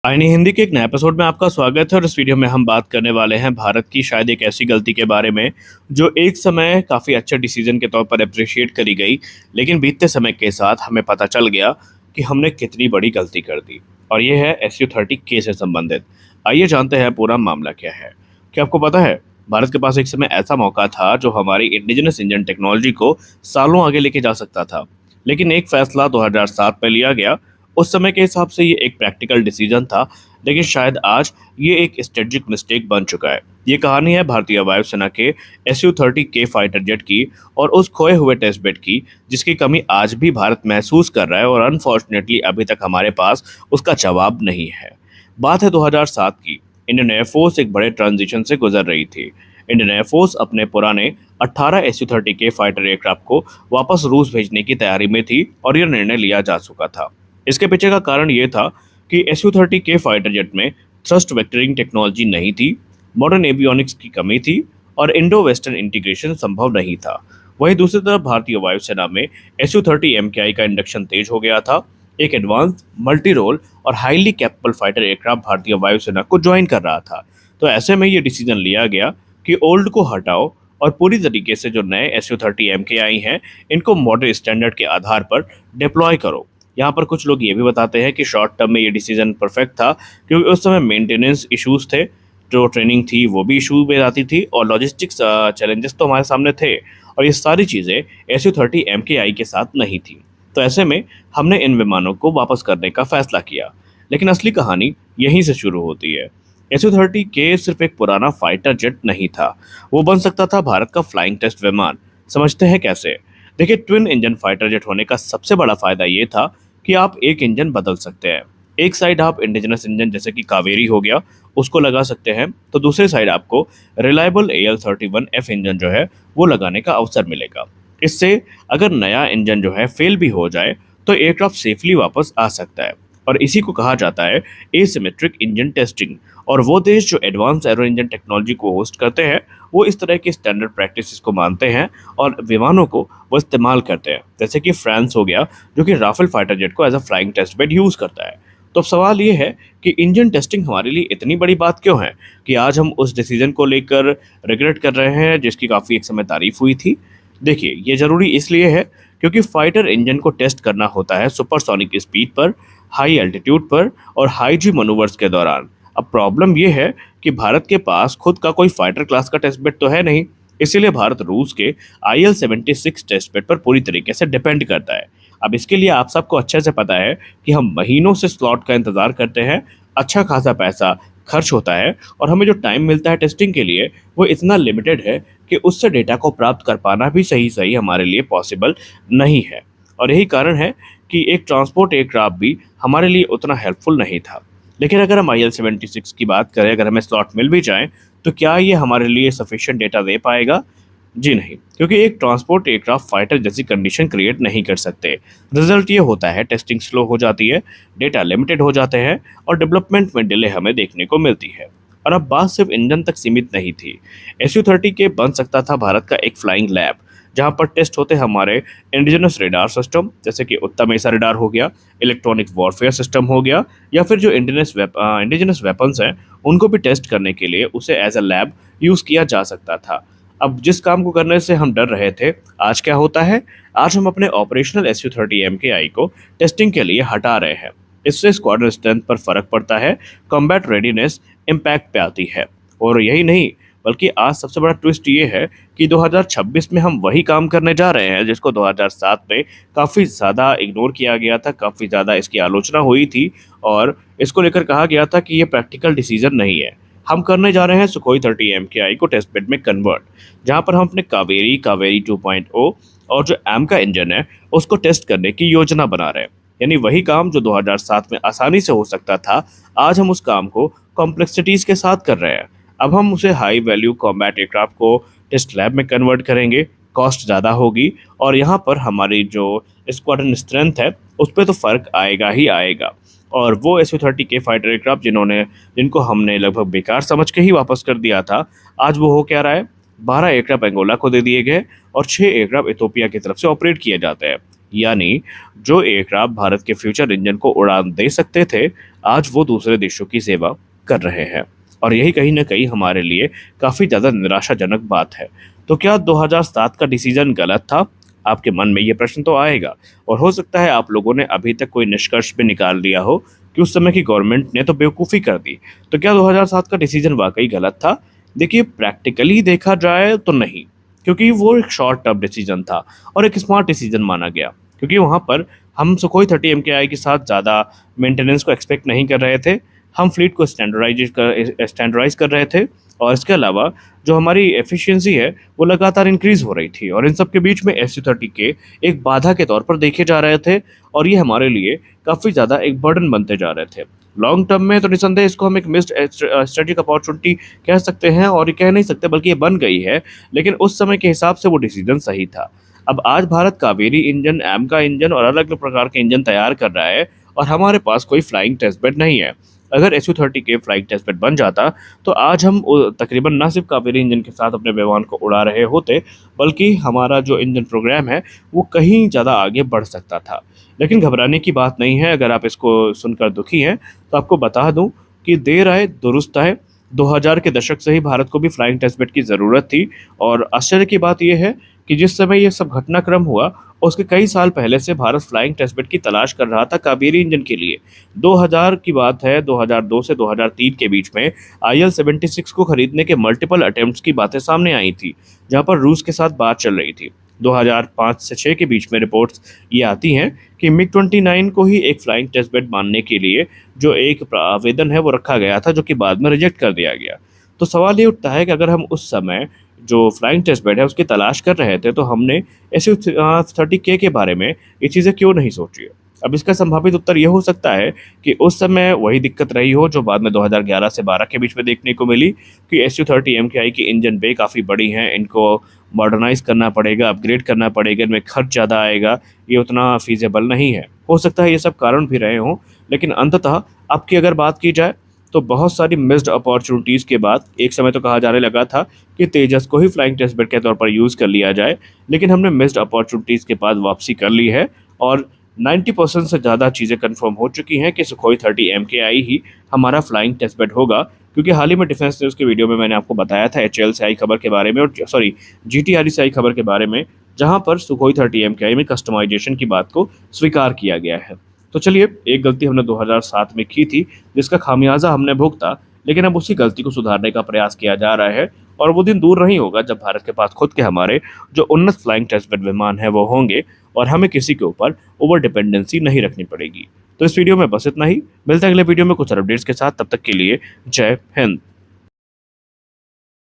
आईनी हिंदी के एक नए एपिसोड में आपका स्वागत है और इस वीडियो में हम बात करने वाले हैं भारत की शायद एक ऐसी गलती के बारे में जो एक समय काफ़ी अच्छे डिसीजन के तौर पर अप्रिशिएट करी गई, लेकिन बीतते समय के साथ हमें पता चल गया कि हमने कितनी बड़ी गलती कर दी। और ये है SU-30K से संबंधित। आइए जानते हैं पूरा मामला क्या है। क्या आपको पता है, भारत के पास एक समय ऐसा मौका था जो हमारी इंडिजिनस इंजन टेक्नोलॉजी को सालों आगे लेके जा सकता था, लेकिन एक फैसला 2007 में लिया गया। उस समय के हिसाब से ये एक प्रैक्टिकल डिसीजन था, लेकिन शायद आज ये एक स्ट्रेटजिक मिस्टेक बन चुका है। ये कहानी है भारतीय वायुसेना के SU-30K फाइटर जेट की और उस खोए हुए टेस्ट बेड की, जिसकी कमी आज भी भारत महसूस कर रहा है और अनफॉर्चुनेटली अभी तक हमारे पास उसका जवाब नहीं है। बात है 2007 की। इंडियन एयरफोर्स एक बड़े ट्रांजिशन से गुजर रही थी। इंडियन एयरफोर्स अपने पुराने 18 SU-30K फाइटर एयरक्राफ्ट को वापस रूस भेजने की तैयारी में थी और यह निर्णय लिया जा चुका था। इसके पीछे का कारण ये था कि SU-30K फाइटर जेट में थ्रस्ट वेक्टरिंग टेक्नोलॉजी नहीं थी, मॉडर्न एवियोनिक्स की कमी थी और इंडो वेस्टर्न इंटीग्रेशन संभव नहीं था। वहीं दूसरी तरफ भारतीय वायुसेना में SU-30 MKI का इंडक्शन तेज हो गया था। एक एडवांस मल्टी रोल और हाईली कैपेबल फाइटर एयरक्राफ्ट भारतीय वायुसेना को ज्वाइन कर रहा था। तो ऐसे में ये डिसीजन लिया गया कि ओल्ड को हटाओ और पूरी तरीके से जो नए SU-30 MKI हैं इनको मॉडर्न स्टैंडर्ड के आधार पर डिप्लॉय करो। यहाँ पर कुछ लोग ये भी बताते हैं कि शॉर्ट टर्म में ये डिसीजन परफेक्ट था, क्योंकि उस समय मेंटेनेंस इश्यूज थे, जो ट्रेनिंग थी वो भी इशू में आती थी और लॉजिस्टिक्स चैलेंजेस तो हमारे सामने थे और ये सारी चीज़ें SU-30 MKI के साथ नहीं थी। तो ऐसे में हमने इन विमानों को वापस करने का फैसला किया, लेकिन असली कहानी यहीं से शुरू होती है। SU-30K सिर्फ एक पुराना फाइटर जेट नहीं था, वो बन सकता था भारत का फ्लाइंग टेस्ट विमान। समझते हैं कैसे? देखिए, ट्विन इंजन फाइटर जेट होने का सबसे बड़ा फायदा ये था कि आप एक इंजन बदल सकते हैं। एक साइड आप इंडिजिनस इंजन जैसे कि कावेरी हो गया उसको लगा सकते हैं, तो दूसरी साइड आपको रिलायबल AL-31F इंजन जो है वो लगाने का अवसर मिलेगा। इससे अगर नया इंजन जो है फेल भी हो जाए तो एयरक्राफ्ट सेफली वापस आ सकता है। और इसी को कहा जाता है एसिमेट्रिक इंजन टेस्टिंग। और वो देश जो एडवांस एरो इंजन टेक्नोलॉजी को होस्ट करते हैं वो इस तरह की स्टैंडर्ड प्रैक्टिसेस को मानते हैं और विमानों को वो इस्तेमाल करते हैं। जैसे कि फ्रांस हो गया, जो कि राफेल फाइटर जेट को as a flying test bed use करता है। तो अब सवाल ये है कि इंजन टेस्टिंग हमारे लिए इतनी बड़ी बात क्यों है कि आज हम उस डिसीजन को लेकर रिग्रेट कर रहे हैं जिसकी काफ़ी एक समय तारीफ हुई थी। देखिए, ये ज़रूरी इसलिए है क्योंकि फाइटर इंजन को टेस्ट करना होता है सुपरसोनिक स्पीड पर, हाई एल्टीट्यूड पर और हाई जी मनूवर्स के दौरान। अब प्रॉब्लम यह है कि भारत के पास खुद का कोई फाइटर क्लास का टेस्ट बेड तो है नहीं, इसीलिए भारत रूस के IL-76 टेस्ट बेड पर पूरी तरीके से डिपेंड करता है। अब इसके लिए आप सबको अच्छे से पता है कि हम महीनों से स्लॉट का इंतज़ार करते हैं, अच्छा खासा पैसा खर्च होता है और हमें जो टाइम मिलता है टेस्टिंग के लिए वो इतना लिमिटेड है कि उससे डेटा को प्राप्त कर पाना भी सही सही हमारे लिए पॉसिबल नहीं है। और यही कारण है कि एक ट्रांसपोर्ट एयरक्राफ्ट भी हमारे लिए उतना हेल्पफुल नहीं था। लेकिन अगर हम IL-76 की बात करें, अगर हमें स्लॉट मिल भी जाए तो क्या ये हमारे लिए सफिशिएंट डेटा दे पाएगा? जी नहीं, क्योंकि एक ट्रांसपोर्ट एयरक्राफ्ट फाइटर जैसी कंडीशन क्रिएट नहीं कर सकते। रिजल्ट ये होता है टेस्टिंग स्लो हो जाती है, डेटा लिमिटेड हो जाते हैं और डेवलपमेंट में डिले हमें देखने को मिलती है। और अब बात सिर्फ इंजन तक सीमित नहीं थी। SU-30K बन सकता था भारत का एक फ्लाइंग लैब, जहां पर टेस्ट होते हमारे इंडिजिनस रेडार सिस्टम जैसे कि उत्तम एसा रेडार हो गया, इलेक्ट्रॉनिक वॉरफेयर सिस्टम हो गया, या फिर जो इंडिजिनस वेपन्स हैं उनको भी टेस्ट करने के लिए उसे एज अ लैब यूज़ किया जा सकता था। अब जिस काम को करने से हम डर रहे थे, आज क्या होता है? आज हम अपने ऑपरेशनल SU-30 MKI को टेस्टिंग के लिए हटा रहे हैं। इससे स्क्वाड्रन स्ट्रेंथ पर फर्क पड़ता है, कॉम्बैट रेडीनेस इम्पैक्ट पे आती है। और यही नहीं, बल्कि आज सबसे बड़ा ट्विस्ट ये है कि 2026 में हम वही काम करने जा रहे हैं जिसको 2007 में काफ़ी ज़्यादा इग्नोर किया गया था, काफ़ी ज़्यादा इसकी आलोचना हुई थी और इसको लेकर कहा गया था कि ये प्रैक्टिकल डिसीजन नहीं है। हम करने जा रहे हैं सुखोई 30 MKI को टेस्ट बेड में कन्वर्ट, जहां पर हम अपने कावेरी 2.0 और जो एम का इंजन है उसको टेस्ट करने की योजना बना रहे हैं। यानी वही काम जो 2007 में आसानी से हो सकता था, आज हम उस काम को कॉम्प्लेक्सिटीज़ के साथ कर रहे हैं। अब हम उसे हाई वैल्यू कॉम्बैट एयरक्राफ्ट को टेस्ट लैब में कन्वर्ट करेंगे, कॉस्ट ज़्यादा होगी और यहाँ पर हमारी जो स्क्वाड्रन स्ट्रेंथ है उस पर तो फ़र्क आएगा ही आएगा। और वो SU-30K फाइटर एयरक्राफ्ट जिनको हमने लगभग बेकार समझ के ही वापस कर दिया था, आज वो हो क्या रहा है? 12 एयरक्राफ्ट अंगोला को दे दिए गए और 6 एयरक्राफ्ट इथोपिया की तरफ से ऑपरेट किए जाते हैं। यानी जो एयरक्राफ्ट भारत के फ्यूचर इंजन को उड़ान दे सकते थे, आज वो दूसरे देशों की सेवा कर रहे हैं। और यही कहीं न कहीं हमारे लिए काफ़ी ज़्यादा निराशाजनक बात है। तो क्या 2007 का डिसीज़न गलत था? आपके मन में ये प्रश्न तो आएगा और हो सकता है आप लोगों ने अभी तक कोई निष्कर्ष भी निकाल लिया हो कि उस समय की गवर्नमेंट ने तो बेवकूफ़ी कर दी। तो क्या 2007 का डिसीज़न वाक़ई गलत था? देखिए, प्रैक्टिकली देखा जाए तो नहीं, क्योंकि वो एक शॉर्ट टर्म डिसीज़न था और एक स्मार्ट डिसीज़न माना गया। क्योंकि वहाँ पर हम सुखोई 30 एमकेआई के साथ ज़्यादा मेंटेनेंस को एक्सपेक्ट नहीं कर रहे थे। हम फ्लीट को स्टैंडर्डाइज़ कर रहे थे और इसके अलावा जो हमारी एफिशिएंसी है, वो लगातार इंक्रीज़ हो रही थी और इन सब के बीच में SU-30 के एक बाधा के तौर पर देखे जा रहे थे और ये हमारे लिए काफ़ी ज़्यादा एक बर्डन बनते जा रहे थे। लॉन्ग टर्म में तो निसंदेह इसको हम एक मिस्ड स्ट्रेटेजिक अपॉर्चुनिटी कह सकते हैं और ये कह नहीं सकते बल्कि ये बन गई है, लेकिन उस समय के हिसाब से वो डिसीज़न सही था। अब आज भारत कावेरी इंजन, एमका इंजन और अलग-अलग प्रकार के इंजन तैयार कर रहा है और हमारे पास कोई फ्लाइंग टेस्ट बेड नहीं है। अगर SU-30 के फ्लाइंग टेस्ट बेड बन जाता, तो आज हम तकरीबन ना सिर्फ कावेरी इंजन के साथ अपने विमान को उड़ा रहे होते, बल्कि हमारा जो इंजन प्रोग्राम है, वो कहीं ज़्यादा आगे बढ़ सकता था। लेकिन घबराने की बात नहीं है, अगर आप इसको सुनकर दुखी हैं, तो आपको बता दूँ कि देर आए दुरुस्त आए। 2000 के दशक से ही भारत को भी फ्लाइंग टेस्ट बेड की ज़रूरत थी और आश्चर्य की बात ये है कि जिस समय ये सब घटनाक्रम हुआ, उसके कई साल पहले से भारत फ्लाइंग टेस्ट बेड की तलाश कर रहा था कावेरी इंजन के लिए। 2000 की बात है, 2002 से 2003 के बीच में IL-76 को खरीदने के मल्टीपल अटेम्प्ट्स की बातें सामने आई थी, जहां पर रूस के साथ बात चल रही थी। 2005 से 6 के बीच में रिपोर्ट्स ये आती हैं कि MiG-29 को ही एक फ्लाइंग टेस्ट बेड मानने के लिए जो एक आवेदन है वो रखा गया था, जो कि बाद में रिजेक्ट कर दिया गया। तो सवाल ये उठता है कि अगर हम उस समय जो फ्लाइंग टेस्ट बेड है उसकी तलाश कर रहे थे, तो हमने SU-30K के बारे में ये चीज़ें क्यों नहीं सोची है? अब इसका संभावित उत्तर ये हो सकता है कि उस समय वही दिक्कत रही हो जो बाद में 2011 से 12 के बीच में देखने को मिली कि SU-30 एमकेआई की इंजन बे काफ़ी बड़ी हैं, इनको मॉडर्नाइज़ करना पड़ेगा, अपग्रेड करना पड़ेगा, इनमें खर्च ज़्यादा आएगा, ये उतना फ़ीज़ेबल नहीं है। हो सकता है ये सब कारण भी रहे हों, लेकिन अंततः अब की अगर बात की जाए, तो बहुत सारी मिस्ड अपॉर्चुनिटीज़ के बाद एक समय तो कहा जाने लगा था कि तेजस को ही फ्लाइंग टेस्ट बेड के तौर पर यूज़ कर लिया जाए, लेकिन हमने मिस्ड अपॉर्चुनिटीज़ के बाद वापसी कर ली है और 90% से ज़्यादा चीज़ें कंफर्म हो चुकी हैं कि सुखोई 30 एमकेआई ही हमारा फ्लाइंग टेस्ट बेड होगा। क्योंकि हाल ही में डिफेंस न्यूज़ के वीडियो में मैंने आपको बताया था HAL से आई खबर के बारे में और GTRE से आई खबर के बारे में, जहाँ पर सुखोई 30 एमकेआई में कस्टमाइजेशन की बात को स्वीकार किया गया है। तो चलिए, एक गलती हमने 2007 में की थी, जिसका खामियाजा हमने भुगता, लेकिन अब उसी गलती को सुधारने का प्रयास किया जा रहा है और वो दिन दूर नहीं होगा जब भारत के पास खुद के हमारे जो उन्नत फ्लाइंग टेस्ट बेड विमान हैं वो होंगे और हमें किसी के ऊपर ओवर डिपेंडेंसी नहीं रखनी पड़ेगी। तो इस वीडियो में बस इतना ही। मिलते हैं अगले वीडियो में कुछ और अपडेट्स के साथ। तब तक के लिए जय हिंद।